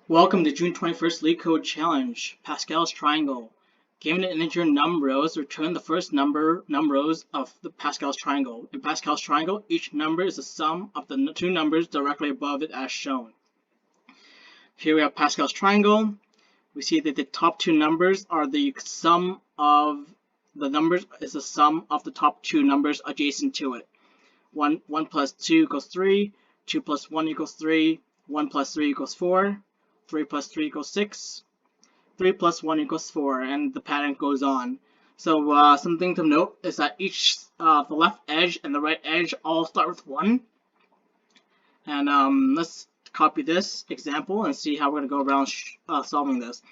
Welcome to June 21st LeetCode Challenge, Pascal's Triangle. Given an integer num rows, return the first num rows of the Pascal's Triangle. In Pascal's Triangle, each number is the sum of the two numbers directly above it as shown. Here we have Pascal's Triangle. We see that the top two numbers are the sum of the numbers is the sum of the top two numbers adjacent to it. 1 plus 2 equals 3, 2 plus 1 equals 3, 1 plus 3 equals 4. 3 plus 3 equals 6, 3 plus 1 equals 4, and the pattern goes on. So something to note is that each, the left edge and the right edge all start with 1. And let's copy this example and see how we're going to go around solving this.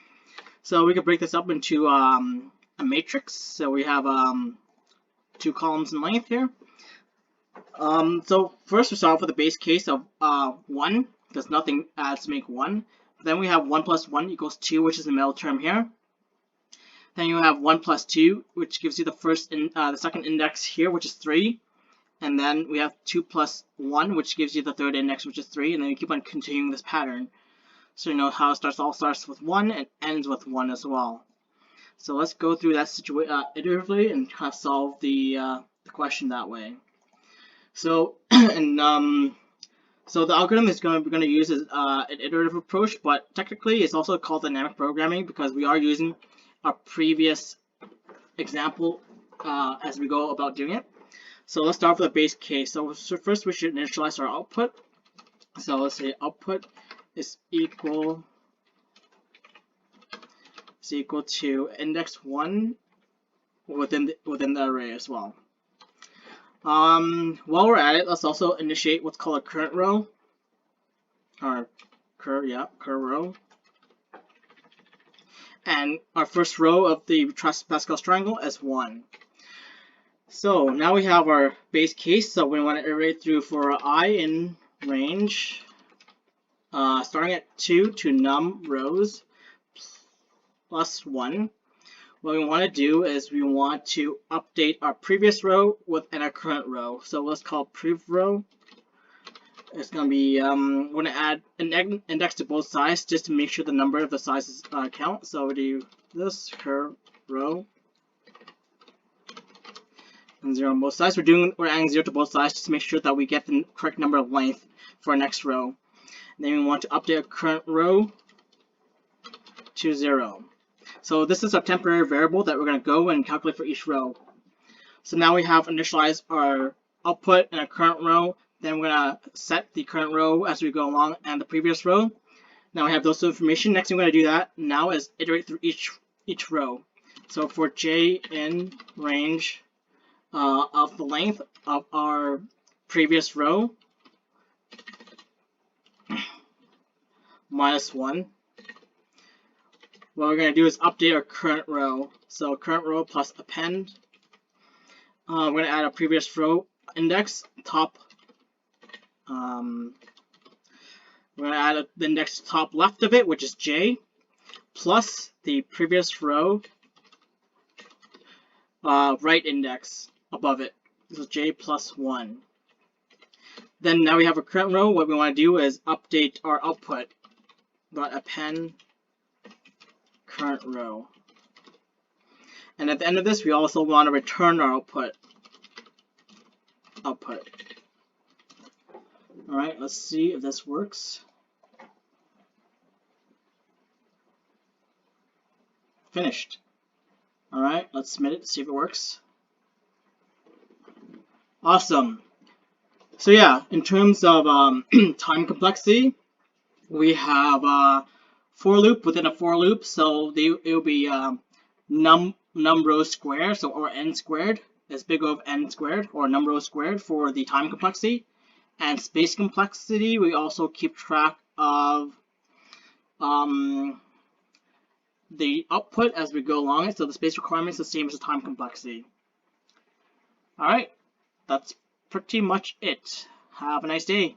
So we can break this up into a matrix. So we have 2 columns in length here. So first we start off with the base case of 1, because nothing adds to make 1. Then we have 1 plus 1 equals 2, which is the middle term here. Then you have 1 plus 2, which gives you the second index here, which is 3. And then we have 2 plus 1, which gives you the third index, which is 3. And then you keep on continuing this pattern. So you know how it all starts with 1 and ends with 1 as well. So let's go through that iteratively and kind of solve the question that way. So So the algorithm is we're going to use an iterative approach, but technically it's also called dynamic programming because we are using our previous example as we go about doing it. So let's start with a base case. So first we should initialize our output. So let's say output is equal to index 1 within the array as well. While we're at it, let's also initiate what's called a current row, or current row. And our first row of the Pascal's triangle is 1. So now we have our base case. So we want to iterate through for I in range, starting at 2 to num rows plus 1. What we want to do is we want to update our previous row within our current row. So let's call prev row. It's going to be, we're going to add an index to both sides just to make sure the number of the sizes count. So we do this current row and 0 on both sides. We're adding 0 to both sides just to make sure that we get the correct number of length for our next row. And then we want to update our current row to 0. So this is a temporary variable that we're going to go and calculate for each row. So now we have initialized our output in our current row. Then we're going to set the current row as we go along and the previous row. Now we have those two information. Next thing we're going to do that now is iterate through each row. So for j in range of the length of our previous row minus 1. What we're going to do is update our current row. So current row plus append. We're going to add a previous row index, top. We're going to add the index top left of it, which is j, plus the previous row right index above it. So j plus 1. Then now we have a current row. What we want to do is update our output. Append current row. And at the end of this, we also want to return our output. Alright, let's see if this works. Finished. Alright, let's submit it to see if it works. Awesome. So yeah, in terms of time complexity, we have for loop within a for loop, so it will be num rows squared, so or n squared is big O of n squared, or num rows squared for the time complexity. And space complexity, we also keep track of the output as we go along it, so the space requirement is the same as the time complexity. Alright, that's pretty much it. Have a nice day.